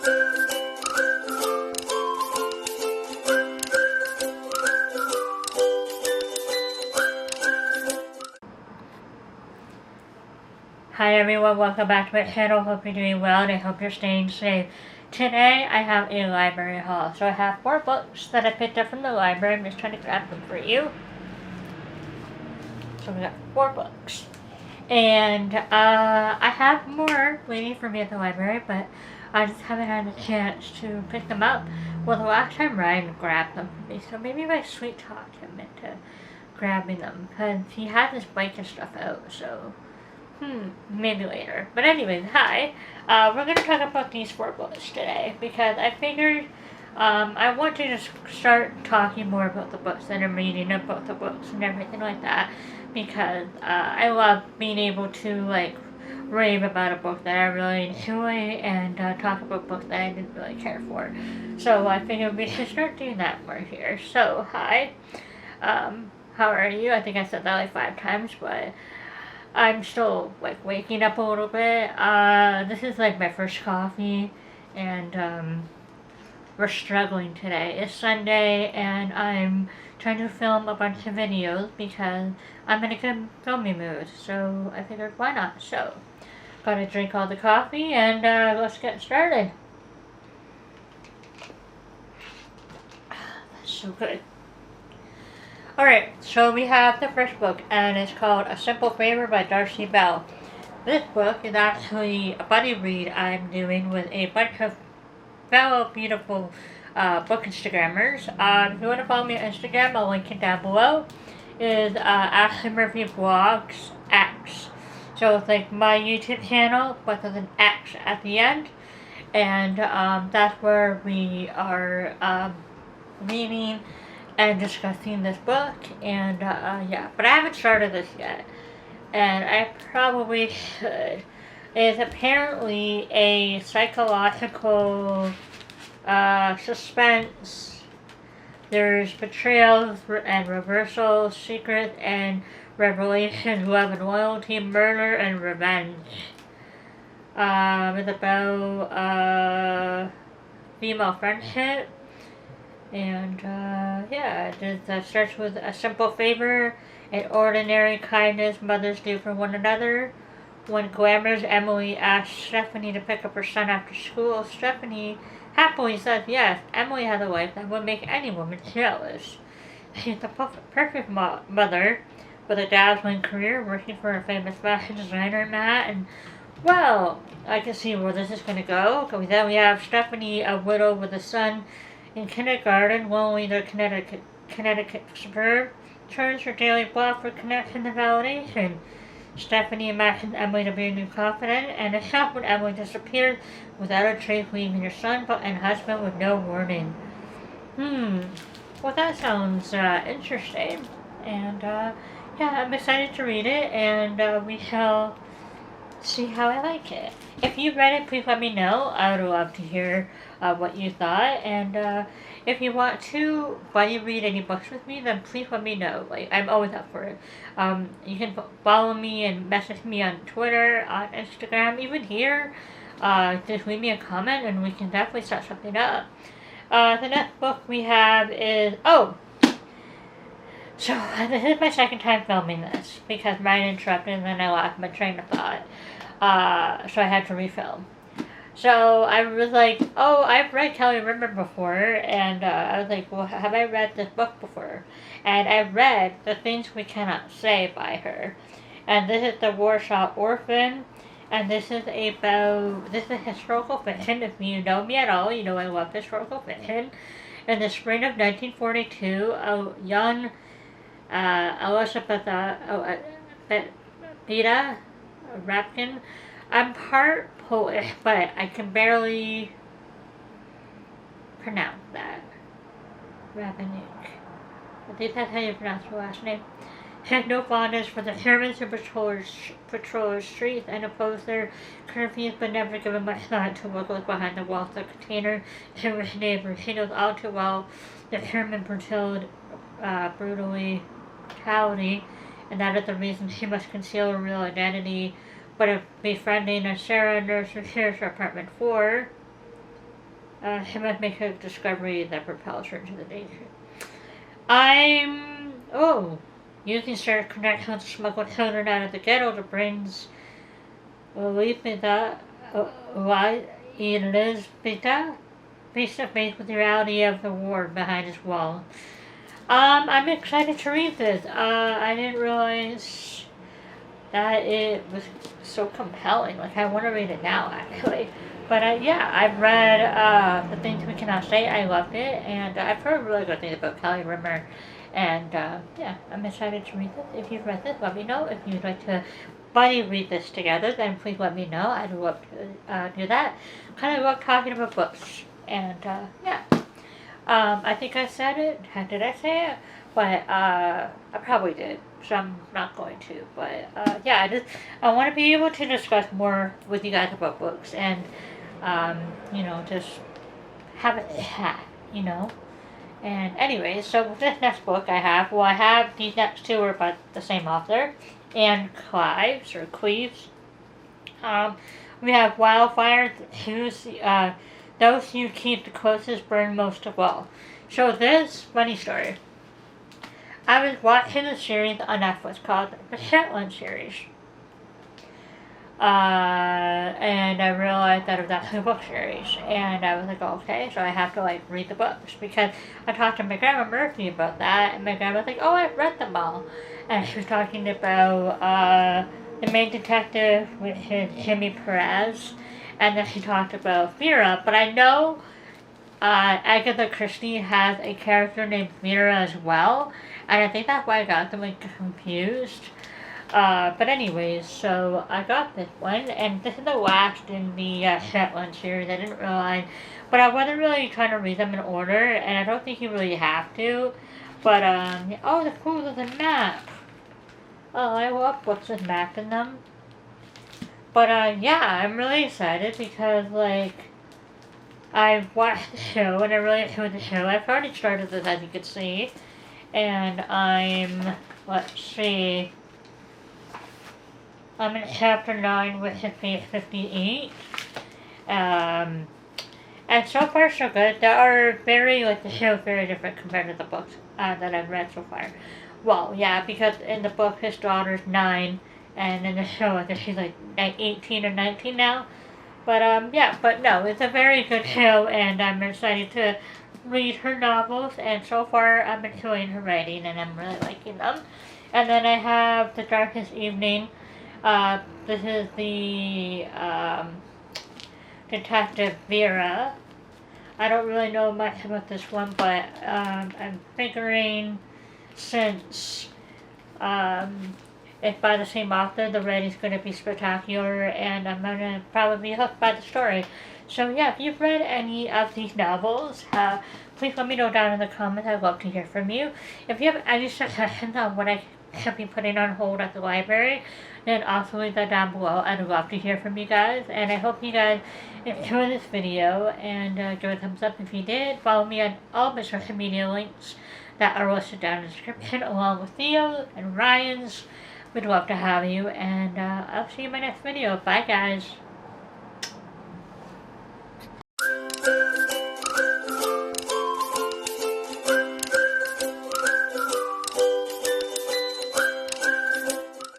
Hi everyone, welcome back to my channel. Hope you're doing well and I hope you're staying safe. Today I have a library haul. So I have 4 books that I picked up from the library. I'm just trying to grab them for you. So we got 4 books. And I have more waiting for me at the library, but I just haven't had a chance to pick them up. Well, the last time Ryan grabbed them for me, so maybe my sweet talked him into grabbing them. Because he had his bike and stuff out, so maybe later. But anyways, hi. We're going to talk about these 4 books today because I figured I want to just start talking more about the books that I'm reading, about the books and everything like that, because I love being able to like rave about a book that I really enjoy and talk about books that I didn't really care for. So I figured we should start doing that more here. So hi. How are you? I think I said that like 5 times, but I'm still like waking up a little bit. This is like my first coffee, and we're struggling today. It's Sunday, and I'm trying to film a bunch of videos because I'm in a good filming mood. So I figured, why not? So, gotta drink all the coffee, and let's get started. That's so good. Alright, so we have the first book, and it's called A Simple Favor by Darcy Bell. This book is actually a buddy read I'm doing with a bunch of fellow beautiful book Instagrammers. If you want to follow me on Instagram, I'll link it down below. It is ashleymurphyblogs X. So it's like my YouTube channel, but there's an X at the end. And that's where we are reading and discussing this book, and yeah, but I haven't started this yet, and I probably should. It's apparently a psychological suspense. There's betrayals and reversals, secrets and revelations, love and loyalty, murder and revenge. It's about female friendship. And yeah, it starts with a simple favor, an ordinary kindness mothers do for one another. When glamorous Emily asks Stephanie to pick up her son after school, Stephanie happily says yes. Emily has a life that would make any woman jealous. She's the perfect mother with a dazzling career working for a famous fashion designer, Matt, and well, I can see where this is going to go. Then we have Stephanie, a widow with a son in kindergarten, lonely in their Connecticut suburb, turns her daily block for connection and validation. Stephanie imagines Emily to be new confidant, and is shocked when Emily disappears without a trace, leaving her son and husband with no warning. Well, that sounds interesting, and yeah, I'm excited to read it, and we shall see how I like it. If you read it, please let me know. I would love to hear what you thought, and if you want to buddy read any books with me, then please let me know. Like, I'm always up for it. You can follow me and message me on Twitter, on Instagram, even here. Just leave me a comment and we can definitely set something up. The next book we have is, so this is my second time filming this because mine interrupted and then I lost my train of thought. So I had to refilm. So I was like, oh, I've read Kelly Rimmer before, and I was like, well, have I read this book before? And I read The Things We Cannot Say by her. And this is The Warsaw Orphan, and this is historical fiction. If you know me at all, you know I love historical fiction. In the spring of 1942, a young Elizabeth Beta Rapkin. I'm part Polish, but I can barely pronounce that. Rabinik. I think that's how you pronounce her last name. Had no fondness for the Germans who patrol her streets and oppose their curfews, but never given much thought to what goes behind the walls of container Jewish neighbors. She knows all too well the German brutality, and that is the reason she must conceal her real identity. But if befriending a Sarah nurse who shares her apartment 4, He must make a discovery that propels her into the danger. I'm using certain connections to smuggle children out of the ghetto to brings believe me that why Elizabeth face to face with the reality of the war behind his wall. I'm excited to read this. I didn't realize that it was so compelling. Like, I want to read it now, actually. But yeah, I've read The Things We Cannot Say. I loved it, and I've heard really good things about Kelly Rimmer. And yeah, I'm excited to read this. If you've read this, let me know. If you'd like to buddy read this together, then please let me know. I'd love to do that. Kind of love talking about books. And yeah. I think I said it. Did I say it? But I probably did, so I'm not going to. But yeah, I want to be able to discuss more with you guys about books and just have a chat, And anyway, so with this next book I have these next two are by the same author, Anne Cleves. We have Wildfire, those who keep the closest burn most of all. So this funny story. I was watching a series on Netflix called the Shetland series. And I realized that it was actually a book series. And I was like, okay, so I have to read the books. Because I talked to my grandma Murphy about that, and my grandma was like, oh, I've read them all. And she was talking about the main detective, which is Jimmy Perez. And then she talked about Vera, but I know Agatha Christie has a character named Vera as well, and I think that's why I got them confused. But anyways, so I got this one, and this is the last in the Shetland series. I didn't realize, but I wasn't really trying to read them in order, and I don't think you really have to. But oh, the cool is a map. Oh, I love books with maps in them. But yeah, I'm really excited because I've watched the show and I really enjoyed the show. I've already started this, as you can see, and let's see, I'm in chapter 9, which is page 58. And so far so good. There are the show is very different compared to the books that I've read so far. Well, yeah, because in the book his daughter's 9. And in the show, I think she's like 18 or 19 now. But yeah, but no, it's a very good show, and I'm excited to read her novels. And so far, I'm enjoying her writing, and I'm really liking them. And then I have The Darkest Evening. This is the Detective Vera. I don't really know much about this one, but I'm figuring since if by the same author, the writing's going to be spectacular, and I'm going to probably be hooked by the story. So yeah, if you've read any of these novels, please let me know down in the comments. I'd love to hear from you. If you have any suggestions on what I should be putting on hold at the library, then also leave that down below. I'd love to hear from you guys, and I hope you guys enjoyed this video, and give it a thumbs up if you did. Follow me on all my social media links that are listed down in the description, along with Theo and Ryan's. We'd love to have you, and I'll see you in my next video. Bye, guys.